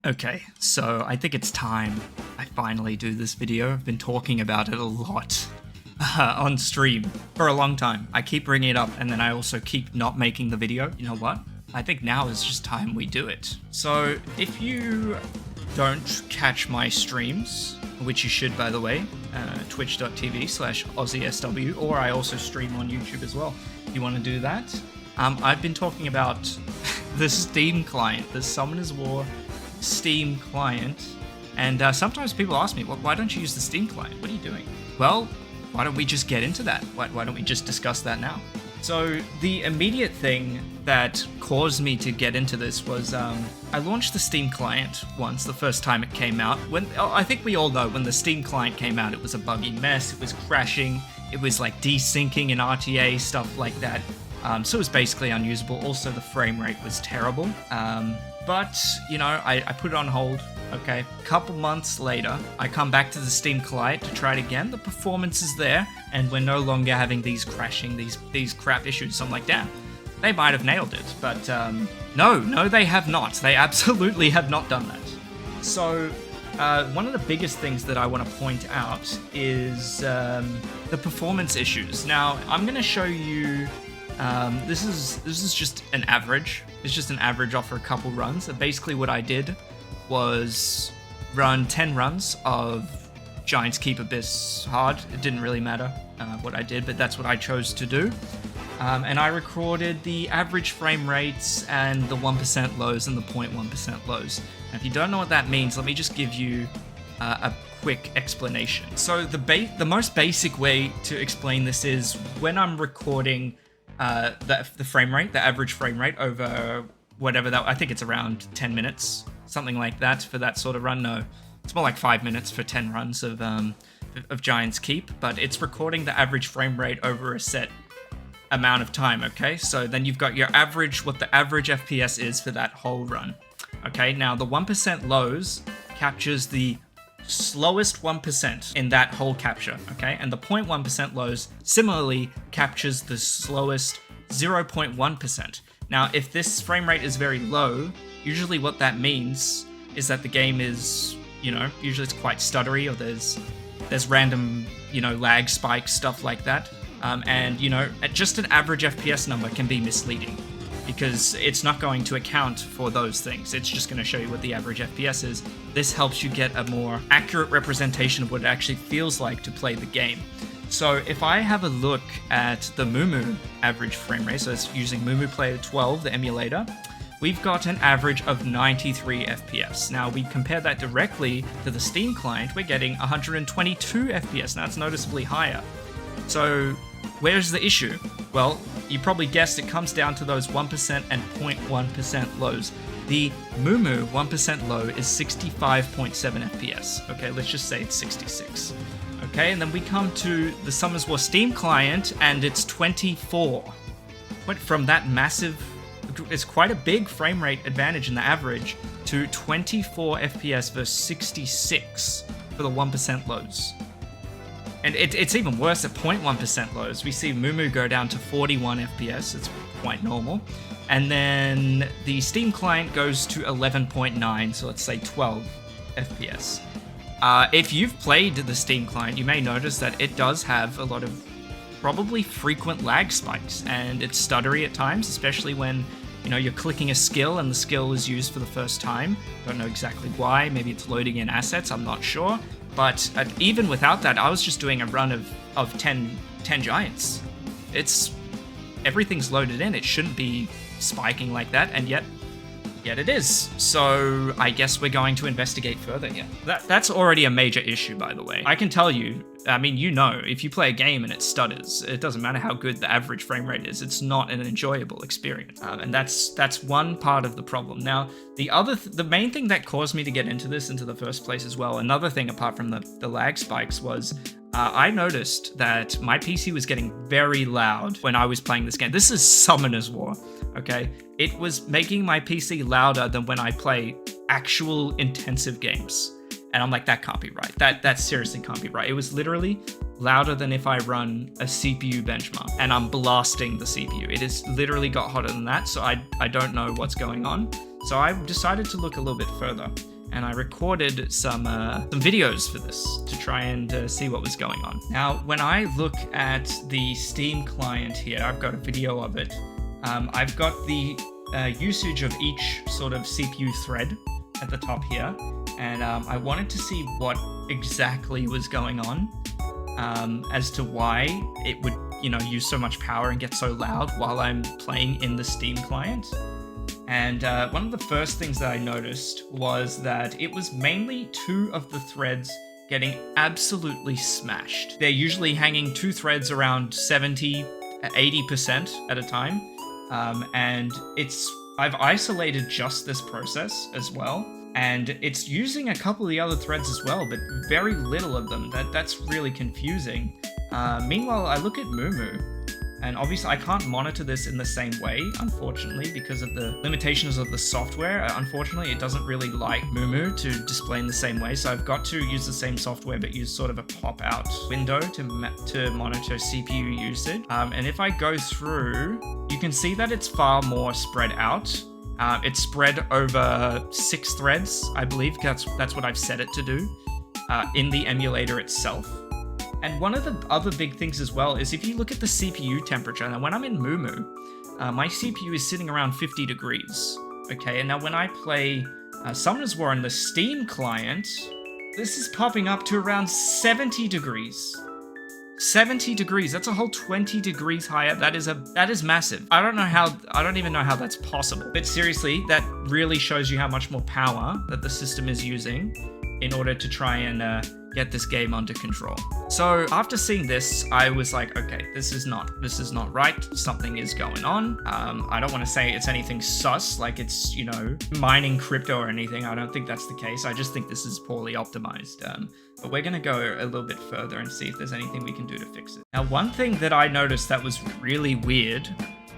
Okay, so I think it's time I finally do this video. I've been talking about it a lot on stream for a long time. I keep bringing it up and then I also keep not making the video. You know what? I think now is just time we do it. So if you don't catch my streams, which you should by the way, twitch.tv/AussieSW, or I also stream on YouTube as well if you want to do that. I've been talking about the Steam client, the Summoners War Steam client, and sometimes people ask me, well, why don't you use the Steam client? What are you doing? Well, why don't we just get into that? Why don't we just discuss that now? So the immediate thing that caused me to get into this was I launched the Steam client once, the first time it came out. I think we all know when the Steam client came out, it was a buggy mess, it was crashing, it was like desyncing in RTA, stuff like that. So it was basically unusable. Also, the frame rate was terrible. But, you know, I put it on hold. Okay, a couple months later, I come back to the Steam client to try it again. The performance is there, and we're no longer having these crashing, these crap issues. So I'm like, damn, they might have nailed it. But no, they have not. They absolutely have not done that. So one of the biggest things that I want to point out is the performance issues. Now, I'm going to show you. This is just an average. It's just an average off for a couple runs. And basically what I did was run 10 runs of Giant's Keep Abyss hard. It didn't really matter what I did, but that's what I chose to do. And I recorded the average frame rates and the 1% lows and the 0.1% lows. Now, if you don't know what that means, let me just give you a quick explanation. So the most basic way to explain this is when I'm recording the frame rate, the average frame rate over whatever that, I think it's around 10 minutes, something like that for that sort of run. No, it's more like 5 minutes for 10 runs of Giant's Keep, but it's recording the average frame rate over a set amount of time, okay? So then you've got your average, what the average FPS is for that whole run. Okay, now the 1% lows captures the slowest 1% in that whole capture, okay? And the 0.1% lows similarly captures the slowest 0.1%. Now, if this frame rate is very low, usually what that means is that the game is, you know, usually it's quite stuttery, or there's random, you know, lag spikes, stuff like that. And, you know, just an average FPS number can be misleading because it's not going to account for those things. It's just going to show you what the average FPS is. This helps you get a more accurate representation of what it actually feels like to play the game. So if I have a look at the Mumu average frame rate, so it's using Mumu Player 12, the emulator, we've got an average of 93 FPS. Now we compare that directly to the Steam client, we're getting 122 FPS. Now it's noticeably higher. So where's the issue? Well, you probably guessed it comes down to those 1% and 0.1% lows. The Mumu 1% low is 65.7 FPS. Okay, let's just say it's 66. Okay, and then we come to the Summoners War Steam client, and it's 24. Went from that massive, it's quite a big frame rate advantage in the average, to 24 FPS versus 66 for the 1% lows. And it's even worse at 0.1% lows. We see Mumu go down to 41 FPS. It's quite normal. And then the Steam client goes to 11.9, so let's say 12 FPS. If you've played the Steam client, you may notice that it does have a lot of probably frequent lag spikes, and it's stuttery at times, especially when, you know, you're clicking a skill and the skill is used for the first time. Don't know exactly why. Maybe it's loading in assets. I'm not sure. But even without that, I was just doing a run of 10 Giants. Everything's loaded in. It shouldn't be spiking like that, and yet it is. So I guess we're going to investigate further here. That's already a major issue, by the way. I can tell you, I mean, you know, if you play a game and it stutters, it doesn't matter how good the average frame rate is, it's not an enjoyable experience. And that's one part of the problem. Now, the main thing that caused me to get into this into the first place as well, another thing apart from the lag spikes, was I noticed that my PC was getting very loud when I was playing this game. This is Summoners War, okay? It was making my PC louder than when I play actual intensive games. And I'm like, that can't be right. That seriously can't be right. It was literally louder than if I run a CPU benchmark and I'm blasting the CPU. It has literally got hotter than that, so I don't know what's going on. So I decided to look a little bit further. and I recorded some videos for this to try and see what was going on. Now, when I look at the Steam client here, I've got a video of it. I've got the usage of each sort of CPU thread at the top here, and I wanted to see what exactly was going on, as to why it would, use so much power and get so loud while I'm playing in the Steam client. And one of the first things that I noticed was that it was mainly 2 of the threads getting absolutely smashed. They're usually hanging 2 threads around 70, 80% at a time. And I've isolated just this process as well. And it's using a couple of the other threads as well, but very little of them. That's really confusing. Meanwhile, I look at Mumu, and obviously I can't monitor this in the same way, unfortunately, because of the limitations of the software. Unfortunately, it doesn't really like Mumu to display in the same way, so I've got to use the same software but use sort of a pop-out window to monitor CPU usage. And if I go through, you can see that it's far more spread out. It's spread over 6 threads, I believe. That's what I've set it to do in the emulator itself. And one of the other big things as well is if you look at the CPU temperature, now when I'm in Mumu, my CPU is sitting around 50 degrees, okay? And now when I play Summoner's War on the Steam client, this is popping up to around 70 degrees. 70 degrees, that's a whole 20 degrees higher. That is massive. I don't even know how that's possible. But seriously, that really shows you how much more power that the system is using in order to try and get this game under control. So after seeing this, I was like, okay, this is not right. Something is going on. I don't want to say it's anything sus, like it's, mining crypto or anything. I don't think that's the case. I just think this is poorly optimized. But we're going to go a little bit further and see if there's anything we can do to fix it. Now, one thing that I noticed that was really weird,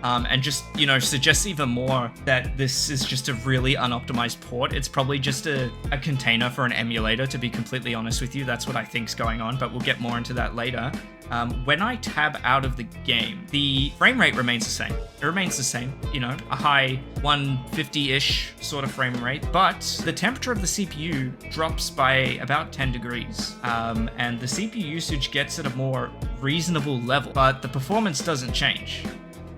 and just, suggests even more that this is just a really unoptimized port. It's probably just a container for an emulator, to be completely honest with you. That's what I think's going on, but we'll get more into that later. When I tab out of the game, the frame rate remains the same. It remains the same, a high 150-ish sort of frame rate, but the temperature of the CPU drops by about 10 degrees. And the CPU usage gets at a more reasonable level, but the performance doesn't change.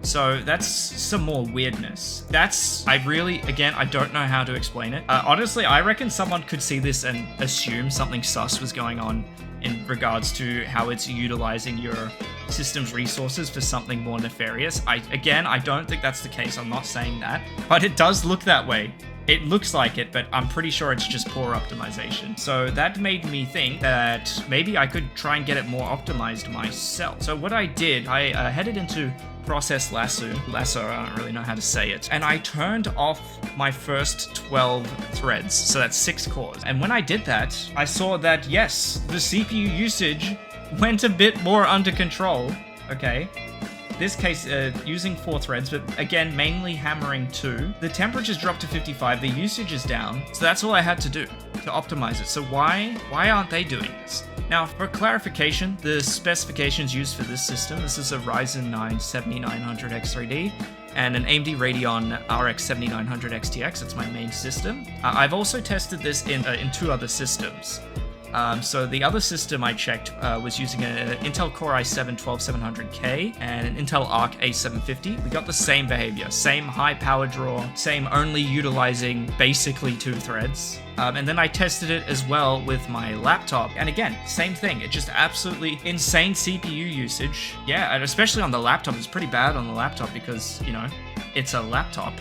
So that's some more weirdness. I don't know how to explain it. Honestly, I reckon someone could see this and assume something sus was going on in regards to how it's utilizing your system's resources for something more nefarious. I don't think that's the case. I'm not saying that, but it does look that way. It looks like it, but I'm pretty sure it's just poor optimization. So that made me think that maybe I could try and get it more optimized myself. So what I did, I headed into Process Lasso, I don't really know how to say it, and I turned off my first 12 threads, so that's 6 cores. And when I did that, I saw that yes, the CPU usage went a bit more under control, okay? This case, using 4 threads, but again, mainly hammering 2. The temperature's dropped to 55, the usage is down, so that's all I had to do to optimize it. So why aren't they doing this? Now, for clarification, the specifications used for this system, this is a Ryzen 9 7900X3D and an AMD Radeon RX 7900 XTX, that's my main system. I've also tested this in 2 other systems. So the other system I checked was using an Intel Core i7-12700K and an Intel Arc A750. We got the same behavior, same high power draw, same only utilizing basically 2 threads. And then I tested it as well with my laptop. And again, same thing. It's just absolutely insane CPU usage. Yeah, and especially on the laptop. It's pretty bad on the laptop because, it's a laptop.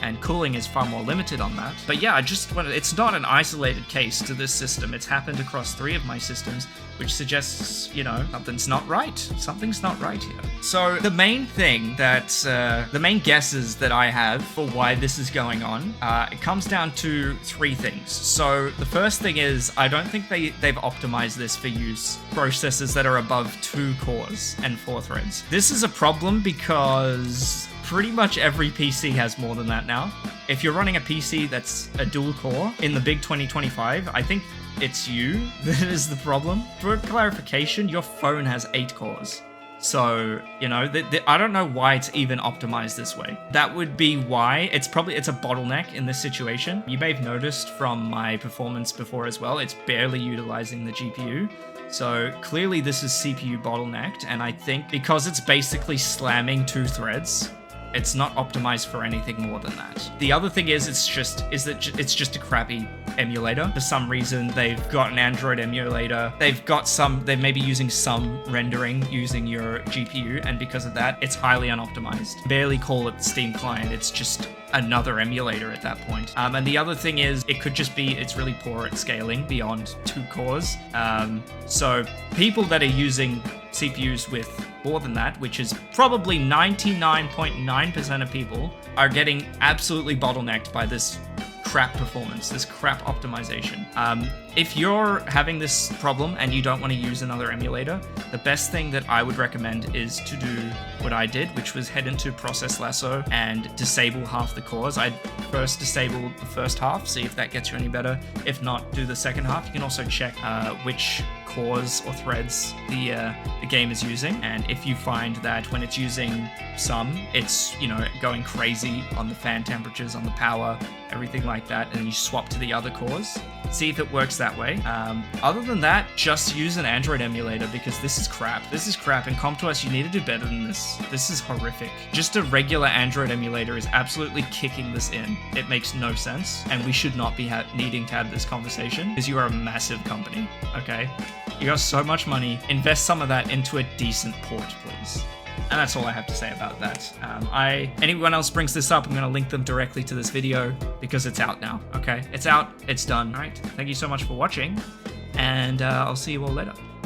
And cooling is far more limited on that. But yeah, it's not an isolated case to this system. It's happened across 3 of my systems, which suggests, something's not right. Something's not right here. So the main thing the main guesses that I have for why this is going on, it comes down to 3 things. So the first thing is, I don't think they've optimized this for use processors that are above 2 cores and 4 threads. This is a problem because pretty much every PC has more than that now. If you're running a PC that's a dual core in the big 2025, I think it's you that is the problem. For clarification, your phone has 8 cores. So, you know, I don't know why it's even optimized this way. That would be why it's a bottleneck in this situation. You may have noticed from my performance before as well, it's barely utilizing the GPU. So clearly this is CPU bottlenecked, and I think because it's basically slamming 2 threads, it's not optimized for anything more than that. The other thing is it's just a crappy emulator. For some reason, they've got an Android emulator. They may be using some rendering using your GPU, and because of that, it's highly unoptimized. Barely call it the Steam client. It's just another emulator at that point. And the other thing is it could just be it's really poor at scaling beyond 2 cores. So people that are using CPUs with more than that, which is probably 99.9% of people, are getting absolutely bottlenecked by this crap performance, this crap optimization. If you're having this problem and you don't want to use another emulator, the best thing that I would recommend is to do what I did, which was head into Process Lasso and disable half the cores. I'd first disable the first half, see if that gets you any better. If not, do the second half. You can also check which cores or threads the game is using, and if you find that when it's using some, it's, you know, going crazy on the fan temperatures, on the power, everything like that, and you swap to the other cores, see if it works that way. Other than that, just use an Android emulator, because this is crap. This is crap, and CompTOS, you need to do better than this. This is horrific. Just a regular Android emulator is absolutely kicking this in. It makes no sense, and we should not be needing to have this conversation, because you are a massive company, okay? You got so much money. Invest some of that into a decent port, please. And that's all I have to say about that. Anyone else brings this up, I'm going to link them directly to this video, because it's out now, okay? It's out, it's done. All right, thank you so much for watching, and I'll see you all later.